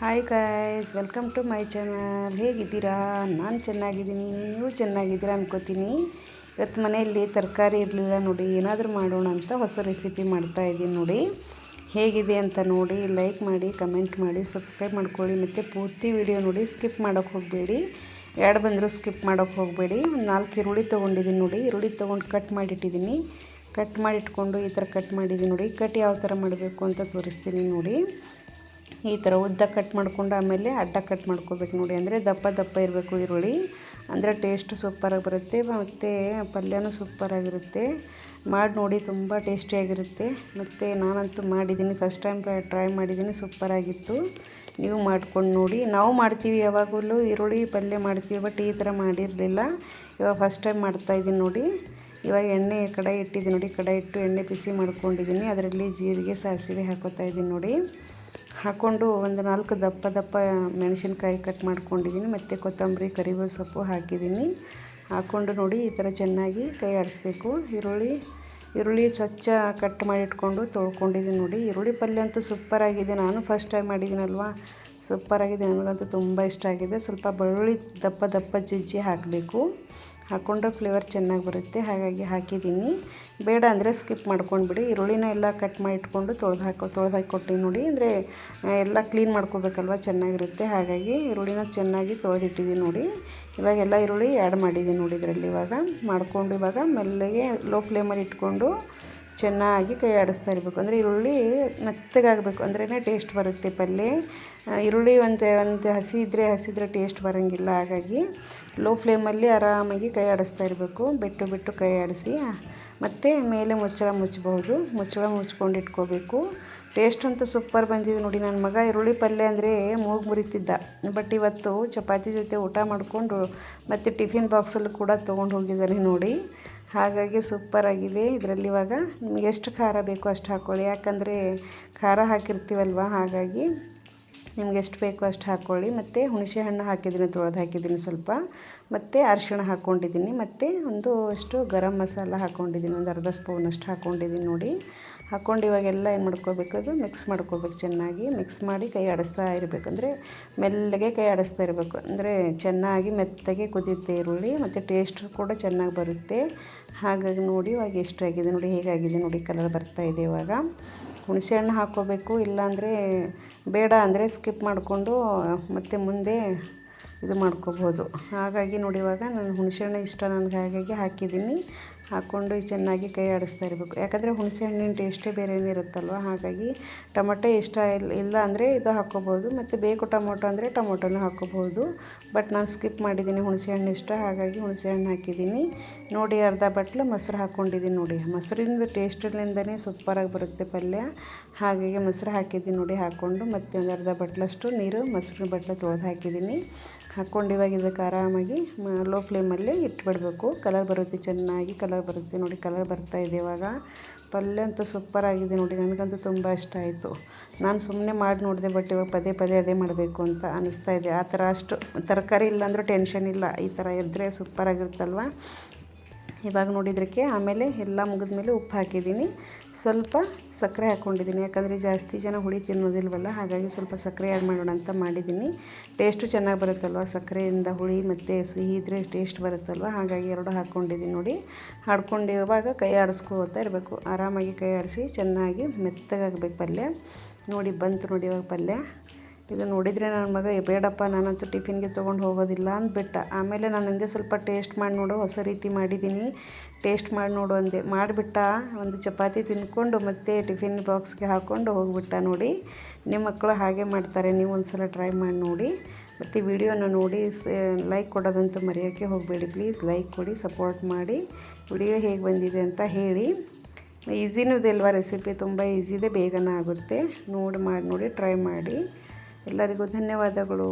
Hi guys, welcome to my channel. ಹೇಗಿದ್ದೀರಾ? ನಾನು ಚೆನ್ನಾಗಿದ್ದೀನಿ, ನೀವು ಚೆನ್ನಾಗಿದ್ದೀರಾ ಅನ್ಕೋತೀನಿ. ಇವತ್ತು ಮನೆಯಲ್ಲಿ ತರಕಾರಿ ಇರಲಿಲ್ಲ ನೋಡಿ, ಏನಾದರೂ ಮಾಡೋಣ ಅಂತ ಹೊಸ ರೆಸಿಪಿ ಮಾಡ್ತಾಯಿದ್ದೀನಿ ನೋಡಿ. ಹೇಗಿದೆ ಅಂತ ನೋಡಿ, ಲೈಕ್ ಮಾಡಿ, ಕಮೆಂಟ್ ಮಾಡಿ, ಸಬ್ಸ್ಕ್ರೈಬ್ ಮಾಡ್ಕೊಳ್ಳಿ. ಮತ್ತು ಪೂರ್ತಿ ವಿಡಿಯೋ ನೋಡಿ, ಸ್ಕಿಪ್ ಮಾಡೋಕ್ಕೆ ಹೋಗಬೇಡಿ. ಎರಡು ಬಂದರೂ ಸ್ಕಿಪ್ ಮಾಡೋಕ್ಕೆ ಹೋಗಬೇಡಿ. ಒಂದು 4 ಈರುಳ್ಳಿ ತೊಗೊಂಡಿದ್ದೀನಿ ನೋಡಿ. ಈರುಳ್ಳಿ ತೊಗೊಂಡು ಕಟ್ ಮಾಡಿಟ್ಟಿದ್ದೀನಿ. ಕಟ್ ಮಾಡಿಟ್ಕೊಂಡು ಈ ಥರ ಕಟ್ ಮಾಡಿದ್ದೀನಿ ನೋಡಿ. ಕಟ್ ಯಾವ ಥರ ಮಾಡಬೇಕು ಅಂತ ತೋರಿಸ್ತೀನಿ ನೋಡಿ. ಈ ಥರ ಉದ್ದ ಕಟ್ ಮಾಡ್ಕೊಂಡು ಆಮೇಲೆ ಅಡ್ಡ ಕಟ್ ಮಾಡ್ಕೋಬೇಕು ನೋಡಿ. ಅಂದರೆ ದಪ್ಪ ದಪ್ಪ ಇರಬೇಕು ಈರುಳ್ಳಿ, ಅಂದರೆ ಟೇಸ್ಟ್ ಸೂಪರಾಗಿ ಬರುತ್ತೆ ಮತ್ತು ಪಲ್ಯನೂ ಸೂಪರಾಗಿರುತ್ತೆ. ಮಾಡಿ ನೋಡಿ, ತುಂಬ ಟೇಸ್ಟಿಯಾಗಿರುತ್ತೆ. ಮತ್ತು ನಾನಂತೂ ಮಾಡಿದ್ದೀನಿ, ಫಸ್ಟ್ ಟೈಮ್ ಟ್ರೈ ಮಾಡಿದ್ದೀನಿ, ಸೂಪರಾಗಿತ್ತು. ನೀವು ಮಾಡ್ಕೊಂಡು ನೋಡಿ. ನಾವು ಮಾಡ್ತೀವಿ, ಯಾವಾಗಲೂ ಈರುಳ್ಳಿ ಪಲ್ಯ ಮಾಡ್ತೀವಿ, ಬಟ್ ಈ ಥರ ಮಾಡಿರಲಿಲ್ಲ. ಇವಾಗ ಫಸ್ಟ್ ಟೈಮ್ ಮಾಡ್ತಾಯಿದ್ದೀನಿ ನೋಡಿ. ಇವಾಗ ಎಣ್ಣೆ ಕಡಾಯಿ ಇಟ್ಟಿದ್ದೀನಿ ನೋಡಿ. ಕಡಾಯಿ ಇಟ್ಟು ಎಣ್ಣೆ ಬಿಸಿ ಮಾಡ್ಕೊಂಡಿದ್ದೀನಿ. ಅದರಲ್ಲಿ ಜೀರಿಗೆ, ಸಾಸಿವೆ ಹಾಕೋತಾ ಇದ್ದೀನಿ ನೋಡಿ. ಹಾಕ್ಕೊಂಡು ಒಂದು 4 ದಪ್ಪ ದಪ್ಪ ಮೆಣಸಿನ್ಕಾಯಿ ಕಟ್ ಮಾಡ್ಕೊಂಡಿದ್ದೀನಿ. ಮತ್ತು ಕೊತ್ತಂಬರಿ, ಕರಿಬೇವು ಸೊಪ್ಪು ಹಾಕಿದ್ದೀನಿ. ಹಾಕ್ಕೊಂಡು ನೋಡಿ, ಈ ಥರ ಚೆನ್ನಾಗಿ ಕೈ ಆಡಿಸ್ಬೇಕು. ಈರುಳ್ಳಿ ಸ್ವಚ್ಛ ಕಟ್ ಮಾಡಿಟ್ಕೊಂಡು ತೊಳ್ಕೊಂಡಿದ್ದೀನಿ ನೋಡಿ. ಈರುಳ್ಳಿ ಪಲ್ಯ ಅಂತೂ ಸೂಪರಾಗಿದೆ. ನಾನು ಫಸ್ಟ್ ಟೈಮ್ ಮಾಡಿದ್ದೀನಲ್ವ, ಸೂಪರಾಗಿದೆ. ನನಗಂತೂ ತುಂಬ ಇಷ್ಟ ಆಗಿದೆ. ಸ್ವಲ್ಪ ಬೆಳ್ಳುಳ್ಳಿ ದಪ್ಪ ದಪ್ಪ ಜಜ್ಜಿ ಹಾಕಬೇಕು. ಹಾಕ್ಕೊಂಡ್ರೆ ಫ್ಲೇವರ್ ಚೆನ್ನಾಗಿ ಬರುತ್ತೆ, ಹಾಗಾಗಿ ಹಾಕಿದ್ದೀನಿ. ಬೇಡ ಅಂದರೆ ಸ್ಕಿಪ್ ಮಾಡ್ಕೊಂಡ್ಬಿಡಿ. ಈರುಳ್ಳಿನ ಎಲ್ಲ ಕಟ್ ಮಾಡಿ ಇಟ್ಕೊಂಡು ತೊಳೆದು ಕೊಟ್ಟಿನಿ ನೋಡಿ. ಅಂದರೆ ಎಲ್ಲ ಕ್ಲೀನ್ ಮಾಡ್ಕೋಬೇಕಲ್ವ, ಚೆನ್ನಾಗಿರುತ್ತೆ. ಹಾಗಾಗಿ ಈರುಳ್ಳಿನ ಚೆನ್ನಾಗಿ ತೊಳೆದಿಟ್ಟಿದ್ದೀನಿ ನೋಡಿ. ಇವಾಗೆಲ್ಲ ಈರುಳ್ಳಿ ಆ್ಯಡ್ ಮಾಡಿದ್ದೀನಿ ನೋಡಿ ಇದರಲ್ಲಿ. ಇವಾಗ ಮಾಡಿಕೊಂಡು ಇವಾಗ ಮೆಲ್ಲಗೆ ಲೋ ಫ್ಲೇಮಲ್ಲಿ ಇಟ್ಕೊಂಡು ಚೆನ್ನಾಗಿ ಕೈ ಆಡಿಸ್ತಾ ಇರಬೇಕು. ಅಂದರೆ ಈರುಳ್ಳಿ ಮೆತ್ತಗಾಗಬೇಕು, ಅಂದ್ರೇ ಟೇಸ್ಟ್ ಬರುತ್ತೆ ಪಲ್ಯ. ಈರುಳ್ಳಿ ಒಂದು ಹಸಿದ್ರೆ ಟೇಸ್ಟ್ ಬರೋಂಗಿಲ್ಲ. ಹಾಗಾಗಿ ಲೋ ಫ್ಲೇಮಲ್ಲಿ ಆರಾಮಾಗಿ ಕೈ ಆಡಿಸ್ತಾ ಇರಬೇಕು. ಬಿಟ್ಟು ಕೈ ಆಡಿಸಿ ಮತ್ತು ಮೇಲೆ ಮುಚ್ಚಳ ಮುಚ್ಕೊಂಡು ಇಟ್ಕೋಬೇಕು. ಟೇಸ್ಟ್ ಅಂತೂ ಸೂಪರ್ ಬಂದಿದೆ ನೋಡಿ. ನನ್ನ ಮಗ ಈರುಳ್ಳಿ ಪಲ್ಯ ಅಂದರೆ ಮೂಗು ಮುರಿತಿದ್ದ, ಬಟ್ ಇವತ್ತು ಚಪಾತಿ ಜೊತೆ ಊಟ ಮಾಡಿಕೊಂಡು ಮತ್ತು ಟಿಫಿನ್ ಬಾಕ್ಸಲ್ಲಿ ಕೂಡ ತೊಗೊಂಡು ಹೋಗಿದ್ದಾನೆ ನೋಡಿ. ಹಾಗಾಗಿ ಸೂಪರಾಗಿದೆ. ಇದರಲ್ಲಿ ಇವಾಗ ನಿಮಗೆ ಎಷ್ಟು ಖಾರ ಬೇಕೋ ಅಷ್ಟು ಹಾಕ್ಕೊಳ್ಳಿ, ಯಾಕಂದರೆ ಖಾರ ಹಾಕಿರ್ತೀವಲ್ವ, ಹಾಗಾಗಿ ನಿಮ್ಗೆ ಎಷ್ಟು ಬೇಕೋ ಅಷ್ಟು ಹಾಕ್ಕೊಳ್ಳಿ. ಮತ್ತು ಹುಣಸೆ ಹಣ್ಣು ಹಾಕಿದ್ದೀನಿ, ತೊಳೆದು ಹಾಕಿದ್ದೀನಿ ಸ್ವಲ್ಪ. ಮತ್ತು ಅರಿಶಿಣ ಹಾಕ್ಕೊಂಡಿದ್ದೀನಿ. ಮತ್ತು ಅಷ್ಟು ಗರಂ ಮಸಾಲ ಹಾಕ್ಕೊಂಡಿದ್ದೀನಿ, ಒಂದು ಅರ್ಧ ಸ್ಪೂನಷ್ಟು ಹಾಕ್ಕೊಂಡಿದ್ದೀನಿ ನೋಡಿ. ಹಾಕ್ಕೊಂಡು ಇವಾಗೆಲ್ಲ ಏನು ಮಾಡ್ಕೋಬೇಕು, ಅದು ಮಿಕ್ಸ್ ಮಾಡ್ಕೋಬೇಕು. ಚೆನ್ನಾಗಿ ಮಿಕ್ಸ್ ಮಾಡಿ ಕೈ ಆಡಿಸ್ತಾ ಇರಬೇಕು. ಅಂದರೆ ಮೆಲ್ಲಗೆ ಕೈ ಆಡಿಸ್ತಾ ಇರಬೇಕು. ಅಂದರೆ ಚೆನ್ನಾಗಿ ಮೆತ್ತಗೆ ಕುದಿಯುತ್ತೆ ಈರುಳ್ಳಿ, ಮತ್ತು ಟೇಸ್ಟ್ ಕೂಡ ಚೆನ್ನಾಗಿ ಬರುತ್ತೆ. ಹಾಗಾಗಿ ನೋಡಿ ಇವಾಗ ಎಷ್ಟಾಗಿದೆ ನೋಡಿ, ಹೇಗಾಗಿದೆ ನೋಡಿ, ಕಲರ್ ಬರ್ತಾಯಿದೆ. ಇವಾಗ ಹುಣಸೆ ಹಣ್ಣು ಹಾಕ್ಕೋಬೇಕು, ಇಲ್ಲಾಂದರೆ ಬೇಡ ಅಂದರೆ ಸ್ಕಿಪ್ ಮಾಡಿಕೊಂಡು ಮತ್ತು ಮುಂದೆ ಇದು ಮಾಡ್ಕೋಬೋದು. ಹಾಗಾಗಿ ನೋಡಿ ಇವಾಗ ನಾನು ಹುಣಸೆಹಣ್ಣು ಇಷ್ಟ ನನಗೆ, ಹಾಗಾಗಿ ಹಾಕಿದ್ದೀನಿ. ಹಾಕ್ಕೊಂಡು ಚೆನ್ನಾಗಿ ಕೈ ಆಡಿಸ್ತಾ ಇರಬೇಕು. ಯಾಕಂದರೆ ಹುಣಸೆ ಹಣ್ಣಿನ ಟೇಸ್ಟೇ ಬೇರೆ ಇರುತ್ತಲ್ವ, ಹಾಗಾಗಿ ಟೊಮಟೊ ಇಷ್ಟ ಇಲ್ಲ ಅಂದರೆ ಇದು ಹಾಕ್ಕೋಬೋದು. ಮತ್ತು ಬೇಕು ಟೊಮೊಟೊ ಅಂದರೆ ಟೊಮೊಟೊನೂ ಹಾಕ್ಕೋಬೋದು. ಬಟ್ ನಾನು ಸ್ಕಿಪ್ ಮಾಡಿದ್ದೀನಿ, ಹುಣಸೆ ಹಣ್ಣು ಇಷ್ಟ, ಹಾಗಾಗಿ ಹುಣಸೆ ಹಣ್ಣು ಹಾಕಿದ್ದೀನಿ ನೋಡಿ. ಅರ್ಧ ಬಟ್ಲು ಮೊಸರು ಹಾಕ್ಕೊಂಡಿದ್ದೀನಿ ನೋಡಿ. ಮೊಸರಿಂದ ಟೇಸ್ಟಿಂದನೇ ಸೂಪರಾಗಿ ಬರುತ್ತೆ ಪಲ್ಯ, ಹಾಗಾಗಿ ಮೊಸರು ಹಾಕಿದ್ದೀನಿ ನೋಡಿ. ಹಾಕ್ಕೊಂಡು ಮತ್ತು ಒಂದು ಅರ್ಧ ಬಟ್ಲಷ್ಟು ನೀರು, ಮೊಸರಿನ ಬಟ್ಲು ತೊಳೆದು ಹಾಕಿದ್ದೀನಿ. ಹಾಕ್ಕೊಂಡು ಇವಾಗ ಇದಕ್ಕೆ ಆರಾಮಾಗಿ ಲೋ ಫ್ಲೇಮಲ್ಲಿ ಇಟ್ಬಿಡಬೇಕು. ಕಲರ್ ಬರುತ್ತೆ, ಚೆನ್ನಾಗಿ ಕಲರ್ ಬರುತ್ತೆ ನೋಡಿ. ಕಲರ್ ಬರ್ತಾಯಿದೆ ಇವಾಗ. ಪಲ್ಯ ಅಂತೂ ಸೂಪರಾಗಿದೆ ನೋಡಿ. ನನಗಂತೂ ತುಂಬ ಇಷ್ಟ ಆಯಿತು. ನಾನು ಸುಮ್ಮನೆ ಮಾಡಿ ನೋಡಿದೆ, ಬಟ್ ಇವಾಗ ಪದೇ ಅದೇ ಮಾಡಬೇಕು ಅಂತ ಅನ್ನಿಸ್ತಾ ಇದೆ. ಆ ಥರ ಅಷ್ಟು ತರಕಾರಿ ಇಲ್ಲಾಂದ್ರೂ ಟೆನ್ಷನ್ ಇಲ್ಲ, ಈ ಥರ ಇದ್ದರೆ ಸೂಪರಾಗಿರುತ್ತಲ್ವ. ಇವಾಗ ನೋಡಿದ್ರಕ್ಕೆ ಆಮೇಲೆ ಎಲ್ಲ ಮುಗಿದ್ಮೇಲೆ ಉಪ್ಪು ಹಾಕಿದ್ದೀನಿ, ಸ್ವಲ್ಪ ಸಕ್ಕರೆ ಹಾಕ್ಕೊಂಡಿದ್ದೀನಿ. ಯಾಕಂದರೆ ಜಾಸ್ತಿ ಜನ ಹುಳಿ ತಿನ್ನೋದಿಲ್ವಲ್ಲ, ಹಾಗಾಗಿ ಸ್ವಲ್ಪ ಸಕ್ಕರೆ ಆ್ಯಡ್ ಮಾಡೋಣ ಅಂತ ಮಾಡಿದ್ದೀನಿ. ಟೇಸ್ಟು ಚೆನ್ನಾಗಿ ಬರುತ್ತಲ್ವ, ಸಕ್ಕರೆಯಿಂದ ಹುಳಿ ಮತ್ತು ಸಿಹಿ ಇದ್ದರೆ ಟೇಸ್ಟ್ ಬರುತ್ತಲ್ವ, ಹಾಗಾಗಿ 2 ಹಾಕ್ಕೊಂಡಿದ್ದೀನಿ ನೋಡಿ. ಹಾಡ್ಕೊಂಡು ಇವಾಗ ಕೈ ಆಡಿಸ್ಕೋತಾ ಇರಬೇಕು. ಆರಾಮಾಗಿ ಕೈ ಆಡಿಸಿ ಚೆನ್ನಾಗಿ ಮೆತ್ತಗಾಗಬೇಕು ಪಲ್ಯ ನೋಡಿ. ಬಂತು ನೋಡಿ ಇವಾಗ ಪಲ್ಯ. ಇದು ನೋಡಿದರೆ ನನ್ನ ಮಗ ಬೇಡಪ್ಪ, ನಾನಂತೂ ಟಿಫಿನ್ಗೆ ತೊಗೊಂಡು ಹೋಗೋದಿಲ್ಲ ಅಂದ್ಬಿಟ್ಟ. ಆಮೇಲೆ ನಾನು ಅಂದೆ ಸ್ವಲ್ಪ ಟೇಸ್ಟ್ ಮಾಡಿ ನೋಡು, ಹೊಸ ರೀತಿ ಮಾಡಿದ್ದೀನಿ, ಟೇಸ್ಟ್ ಮಾಡಿ ನೋಡು ಅಂದೆ. ಮಾಡಿಬಿಟ್ಟ. ಒಂದು ಚಪಾತಿ ತಿಂದ್ಕೊಂಡು ಮತ್ತು ಟಿಫಿನ್ ಬಾಕ್ಸ್ಗೆ ಹಾಕ್ಕೊಂಡು ಹೋಗಿಬಿಟ್ಟ ನೋಡಿ. ನಿಮ್ಮ ಮಕ್ಕಳು ಹಾಗೆ ಮಾಡ್ತಾರೆ, ನೀವು ಒಂದು ಸಲ ಟ್ರೈ ಮಾಡಿ ನೋಡಿ. ಮತ್ತು ವಿಡಿಯೋನ ನೋಡಿ ಲೈಕ್ ಕೊಡೋದಂತೂ ಮರೆಯೋಕ್ಕೆ ಹೋಗಬೇಡಿ ಪ್ಲೀಸ್. ಲೈಕ್ ಕೊಡಿ, ಸಪೋರ್ಟ್ ಮಾಡಿ. ವಿಡಿಯೋ ಹೇಗೆ ಬಂದಿದೆ ಅಂತ ಹೇಳಿ. ಈಸಿನೂ ಇದೆ ಅಲ್ವಾ ರೆಸಿಪಿ, ತುಂಬ ಈಸಿ ಇದೆ, ಬೇಗನೆ ಆಗುತ್ತೆ. ಮಾಡಿ ನೋಡಿ, ಟ್ರೈ ಮಾಡಿ. ಎಲ್ಲರಿಗೂ ಧನ್ಯವಾದಗಳು.